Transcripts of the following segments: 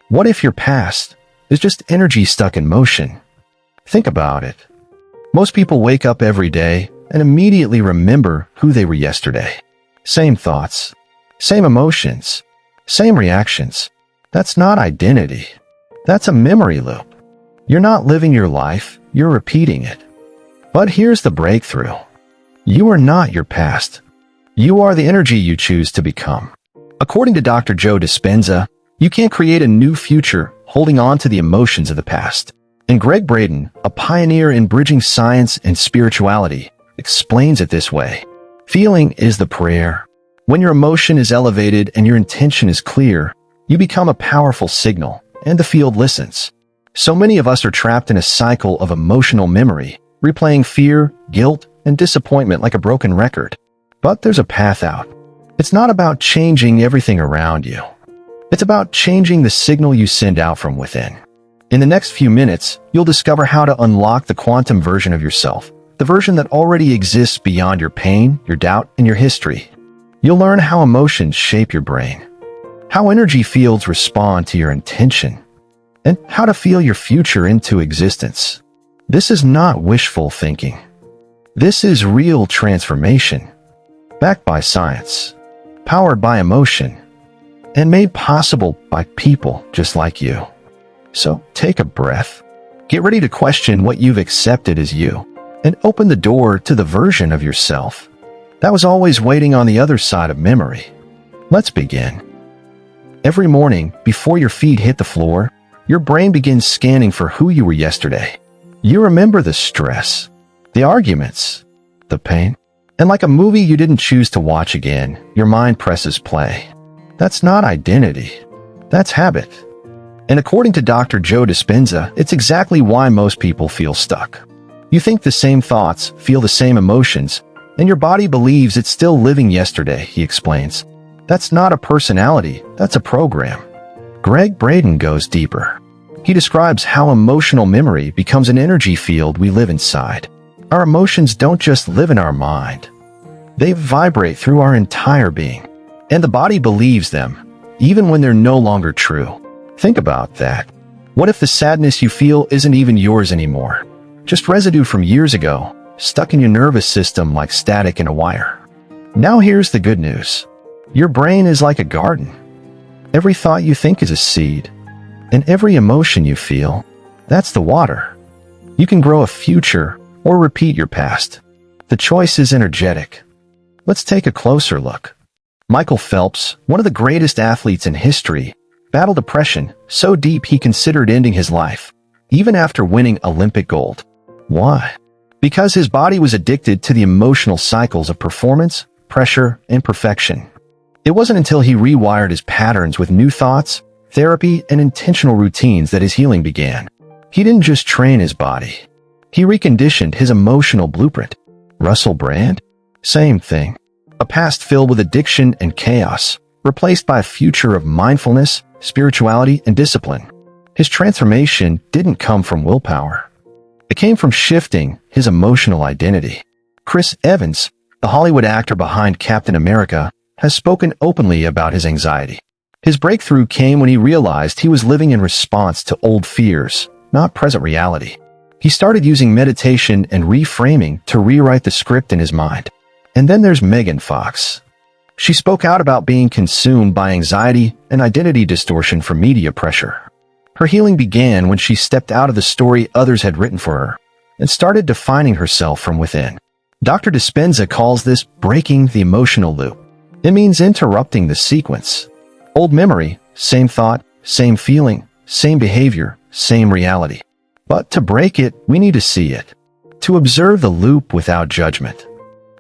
What if your past is just energy stuck in motion? Think about it. Most people wake up every day and immediately remember who they were yesterday. Same thoughts, same emotions, same reactions. That's not identity. That's a memory loop. You're not living your life, you're repeating it. But here's the breakthrough. You are not your past. You are the energy you choose to become. According to Dr. Joe Dispenza, you can't create a new future holding on to the emotions of the past. And Gregg Braden, a pioneer in bridging science and spirituality, explains it this way. Feeling is the prayer. When your emotion is elevated and your intention is clear, you become a powerful signal, and the field listens. So many of us are trapped in a cycle of emotional memory, replaying fear, guilt, and disappointment like a broken record. But there's a path out. It's not about changing everything around you. It's about changing the signal you send out from within. In the next few minutes, you'll discover how to unlock the quantum version of yourself, the version that already exists beyond your pain, your doubt, and your history. You'll learn how emotions shape your brain, how energy fields respond to your intention, and how to feel your future into existence. This is not wishful thinking. This is real transformation, backed by science, powered by emotion, and made possible by people just like you. So take a breath, get ready to question what you've accepted as you, and open the door to the version of yourself that was always waiting on the other side of memory. Let's begin. Every morning, before your feet hit the floor, your brain begins scanning for who you were yesterday. You remember the stress, the arguments, the pain, and like a movie you didn't choose to watch again, your mind presses play. That's not identity. That's habit. And according to Dr. Joe Dispenza, it's exactly why most people feel stuck. You think the same thoughts, feel the same emotions, and your body believes it's still living yesterday, he explains. That's not a personality, that's a program. Gregg Braden goes deeper. He describes how emotional memory becomes an energy field we live inside. Our emotions don't just live in our mind. They vibrate through our entire being. And the body believes them, even when they're no longer true. Think about that. What if the sadness you feel isn't even yours anymore? Just residue from years ago, stuck in your nervous system like static in a wire. Now here's the good news. Your brain is like a garden. Every thought you think is a seed. And every emotion you feel, that's the water. You can grow a future or repeat your past. The choice is energetic. Let's take a closer look. Michael Phelps, one of the greatest athletes in history, battled depression so deep he considered ending his life, even after winning Olympic gold. Why? Because his body was addicted to the emotional cycles of performance, pressure, and perfection. It wasn't until he rewired his patterns with new thoughts, therapy, and intentional routines that his healing began. He didn't just train his body. He reconditioned his emotional blueprint. Russell Brand? Same thing. A past filled with addiction and chaos, replaced by a future of mindfulness, spirituality, and discipline. His transformation didn't come from willpower. It came from shifting his emotional identity. Chris Evans, the Hollywood actor behind Captain America, has spoken openly about his anxiety. His breakthrough came when he realized he was living in response to old fears, not present reality. He started using meditation and reframing to rewrite the script in his mind. And then there's Megan Fox. She spoke out about being consumed by anxiety and identity distortion from media pressure. Her healing began when she stepped out of the story others had written for her and started defining herself from within. Dr. Dispenza calls this breaking the emotional loop. It means interrupting the sequence. Old memory, same thought, same feeling, same behavior, same reality. But to break it, we need to see it. To observe the loop without judgment.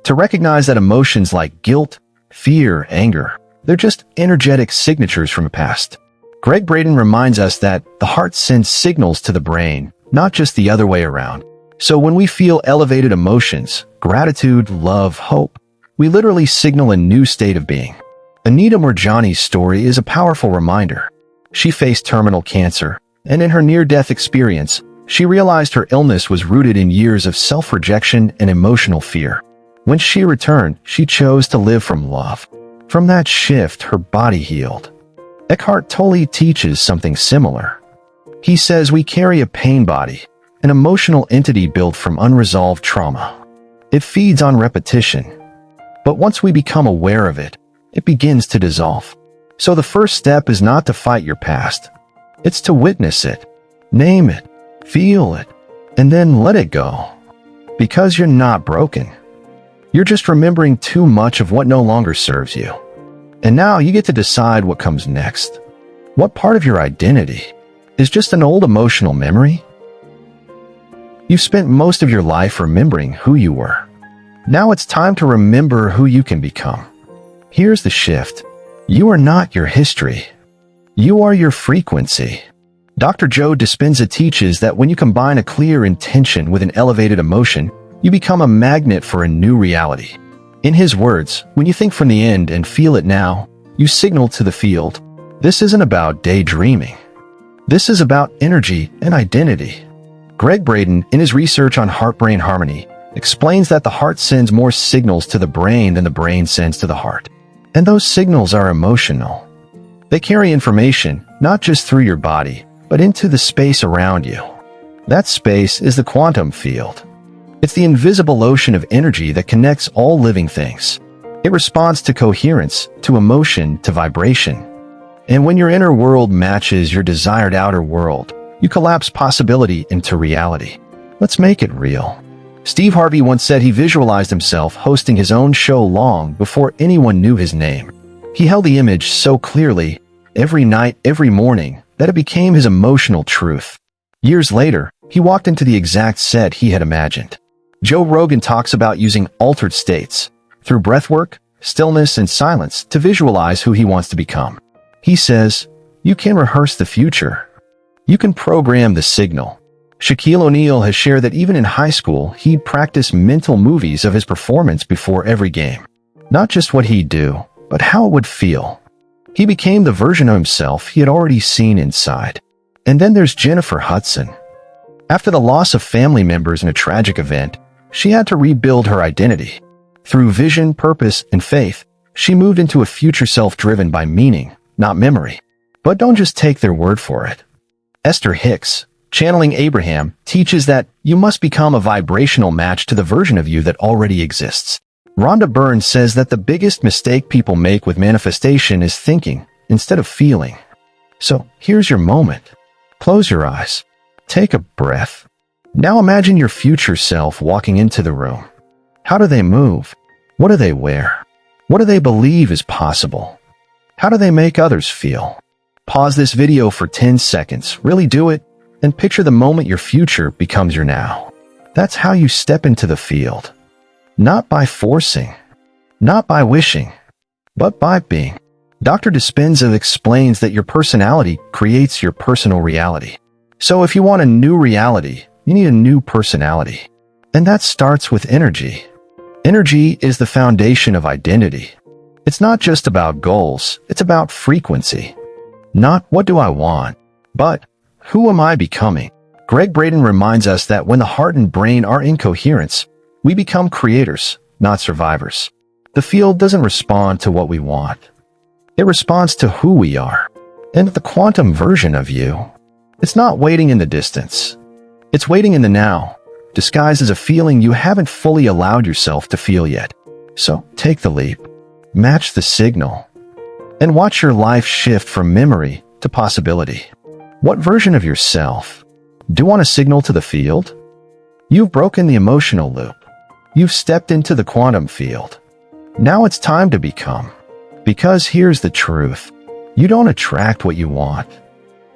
To recognize that emotions like guilt, fear, anger, they're just energetic signatures from the past. Gregg Braden reminds us that the heart sends signals to the brain, not just the other way around. So when we feel elevated emotions, gratitude, love, hope, we literally signal a new state of being. Anita Moorjani's story is a powerful reminder. She faced terminal cancer, and in her near-death experience, she realized her illness was rooted in years of self-rejection and emotional fear. When she returned, she chose to live from love. From that shift, her body healed. Eckhart Tolle teaches something similar. He says we carry a pain body, an emotional entity built from unresolved trauma. It feeds on repetition. But once we become aware of it, it begins to dissolve. So the first step is not to fight your past. It's to witness it, name it, feel it, and then let it go. Because you're not broken. You're just remembering too much of what no longer serves you. And now you get to decide what comes next. What part of your identity is just an old emotional memory? You've spent most of your life remembering who you were. Now it's time to remember who you can become. Here's the shift. You are not your history. You are your frequency. Dr. Joe Dispenza teaches that when you combine a clear intention with an elevated emotion, you become a magnet for a new reality. In his words, when you think from the end and feel it now, you signal to the field. This isn't about daydreaming. This is about energy and identity. Gregg Braden, in his research on heart-brain harmony, explains that the heart sends more signals to the brain than the brain sends to the heart. And those signals are emotional. They carry information, not just through your body, but into the space around you. That space is the quantum field. It's the invisible ocean of energy that connects all living things. It responds to coherence, to emotion, to vibration. And when your inner world matches your desired outer world, you collapse possibility into reality. Let's make it real. Steve Harvey once said he visualized himself hosting his own show long before anyone knew his name. He held the image so clearly, every night, every morning, that it became his emotional truth. Years later, he walked into the exact set he had imagined. Joe Rogan talks about using altered states, through breathwork, stillness, and silence, to visualize who he wants to become. He says, you can rehearse the future. You can program the signal. Shaquille O'Neal has shared that even in high school, he'd practice mental movies of his performance before every game. Not just what he'd do, but how it would feel. He became the version of himself he had already seen inside. And then there's Jennifer Hudson. After the loss of family members in a tragic event, she had to rebuild her identity. Through vision, purpose, and faith, she moved into a future self driven by meaning, not memory. But don't just take their word for it. Esther Hicks, channeling Abraham, teaches that you must become a vibrational match to the version of you that already exists. Rhonda Byrne says that the biggest mistake people make with manifestation is thinking instead of feeling. So here's your moment. Close your eyes. Take a breath. Now imagine your future self walking into the room. How do they move? What do they wear? What do they believe is possible? How do they make others feel? Pause this video for 10 seconds, really do it, and picture the moment your future becomes your now. That's how you step into the field. Not by forcing, not by wishing, but by being. Dr. Dispenza explains that your personality creates your personal reality. So if you want a new reality, you need a new personality. And that starts with energy. Energy is the foundation of identity. It's not just about goals, it's about frequency. Not what do I want, but who am I becoming? Gregg Braden reminds us that when the heart and brain are in coherence, we become creators, not survivors. The field doesn't respond to what we want. It responds to who we are. And the quantum version of you, it's not waiting in the distance. It's waiting in the now, disguised as a feeling you haven't fully allowed yourself to feel yet. So take the leap, match the signal, and watch your life shift from memory to possibility. What version of yourself do you want to signal to the field? You've broken the emotional loop. You've stepped into the quantum field. Now it's time to become. Because here's the truth. You don't attract what you want.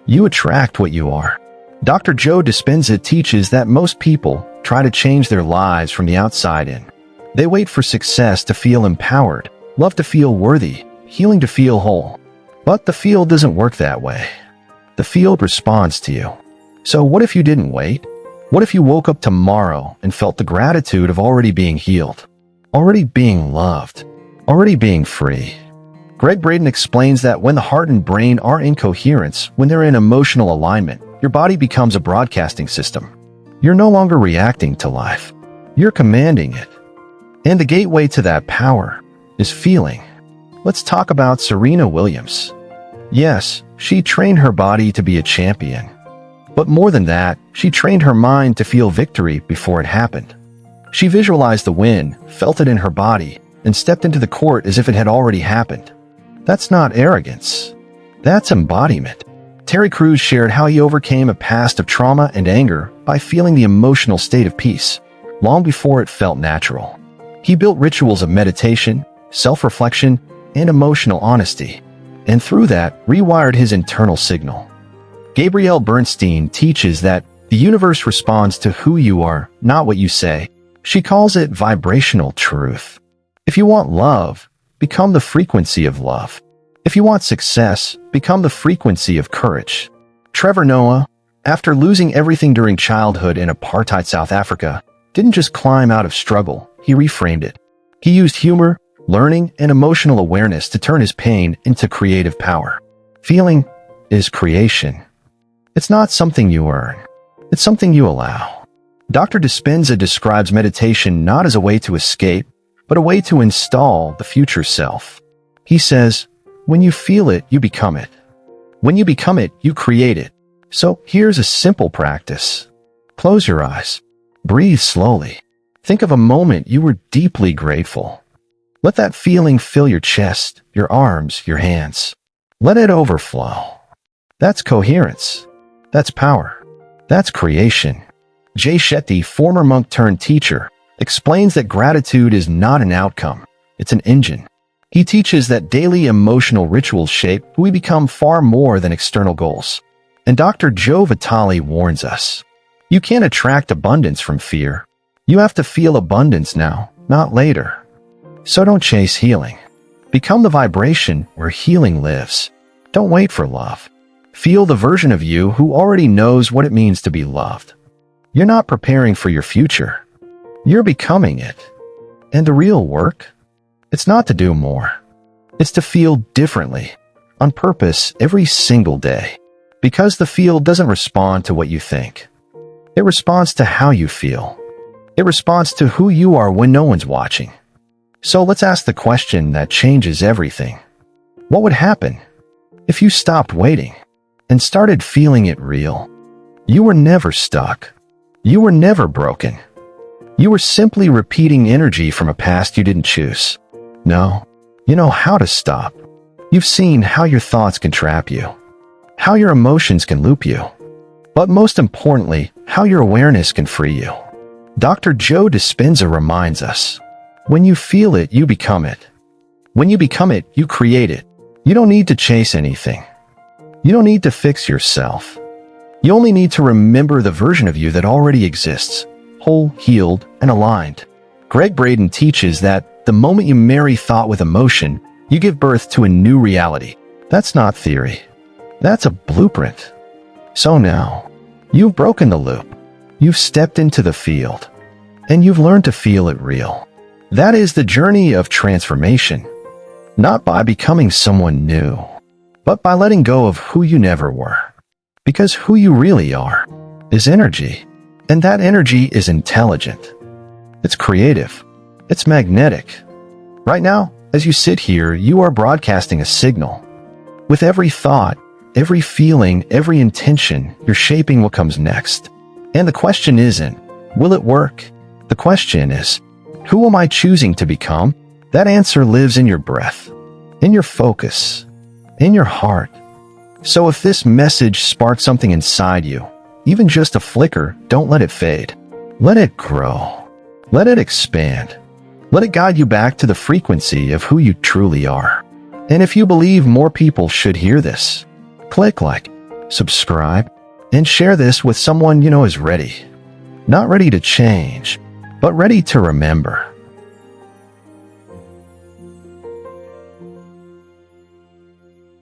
You attract what you are. Dr. Joe Dispenza teaches that most people try to change their lives from the outside in. They wait for success to feel empowered, love to feel worthy, healing to feel whole. But the field doesn't work that way. The field responds to you. So what if you didn't wait? What if you woke up tomorrow and felt the gratitude of already being healed, already being loved, already being free? Gregg Braden explains that when the heart and brain are in coherence, when they're in emotional alignment, your body becomes a broadcasting system. You're no longer reacting to life. You're commanding it. And the gateway to that power is feeling. Let's talk about Serena Williams. Yes, she trained her body to be a champion. But more than that, she trained her mind to feel victory before it happened. She visualized the win, felt it in her body, and stepped into the court as if it had already happened. That's not arrogance. That's embodiment. Terry Crews shared how he overcame a past of trauma and anger by feeling the emotional state of peace, long before it felt natural. He built rituals of meditation, self-reflection, and emotional honesty, and through that, rewired his internal signal. Gabrielle Bernstein teaches that the universe responds to who you are, not what you say. She calls it vibrational truth. If you want love, become the frequency of love. If you want success, become the frequency of courage. Trevor Noah, after losing everything during childhood in apartheid South Africa, didn't just climb out of struggle, he reframed it. He used humor, learning, and emotional awareness to turn his pain into creative power. Feeling is creation. It's not something you earn. It's something you allow. Dr. Dispenza describes meditation not as a way to escape, but a way to install the future self. He says, when you feel it, you become it. When you become it, you create it. So here's a simple practice. Close your eyes. Breathe slowly. Think of a moment you were deeply grateful. Let that feeling fill your chest, your arms, your hands. Let it overflow. That's coherence. That's power. That's creation. Jay Shetty, former monk-turned-teacher, explains that gratitude is not an outcome, it's an engine. He teaches that daily emotional rituals shape who we become far more than external goals. And Dr. Joe Vitale warns us, you can't attract abundance from fear. You have to feel abundance now, not later. So don't chase healing. Become the vibration where healing lives. Don't wait for love. Feel the version of you who already knows what it means to be loved. You're not preparing for your future. You're becoming it. And the real work? It's not to do more. It's to feel differently, on purpose, every single day. Because the field doesn't respond to what you think. It responds to how you feel. It responds to who you are when no one's watching. So let's ask the question that changes everything. What would happen if you stopped waiting and started feeling it real? You were never stuck. You were never broken. You were simply repeating energy from a past you didn't choose. No, you know how to stop. You've seen how your thoughts can trap you, how your emotions can loop you, but most importantly, how your awareness can free you. Dr. Joe Dispenza reminds us, when you feel it, you become it. When you become it, you create it. You don't need to chase anything. You don't need to fix yourself. You only need to remember the version of you that already exists, whole, healed, and aligned. Gregg Braden teaches that the moment you marry thought with emotion, you give birth to a new reality. That's not theory. That's a blueprint. So now, you've broken the loop. You've stepped into the field, and you've learned to feel it real. That is the journey of transformation, not by becoming someone new, but by letting go of who you never were. Because who you really are is energy, and that energy is intelligent. It's creative. It's magnetic. Right now, as you sit here, you are broadcasting a signal. With every thought, every feeling, every intention, you're shaping what comes next. And the question isn't, will it work? The question is, who am I choosing to become? That answer lives in your breath, in your focus, in your heart. So if this message sparks something inside you, even just a flicker, don't let it fade. Let it grow. Let it expand. Let it guide you back to the frequency of who you truly are. And if you believe more people should hear this, click like, subscribe, and share this with someone you know is ready. Not ready to change, but ready to remember.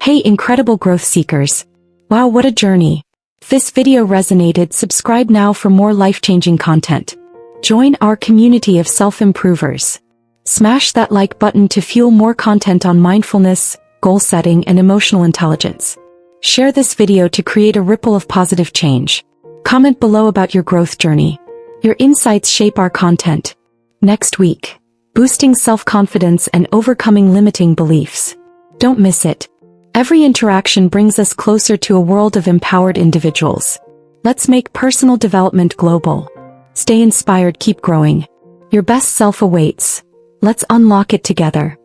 Hey, incredible growth seekers. Wow, what a journey. If this video resonated, subscribe now for more life-changing content. Join our community of self-improvers. Smash that like button to fuel more content on mindfulness, goal setting, and emotional intelligence. Share this video to create a ripple of positive change. Comment below about your growth journey. Your insights shape our content. Next week, boosting self-confidence and overcoming limiting beliefs. Don't miss it. Every interaction brings us closer to a world of empowered individuals. Let's make personal development global. Stay inspired, keep growing. Your best self awaits. Let's unlock it together.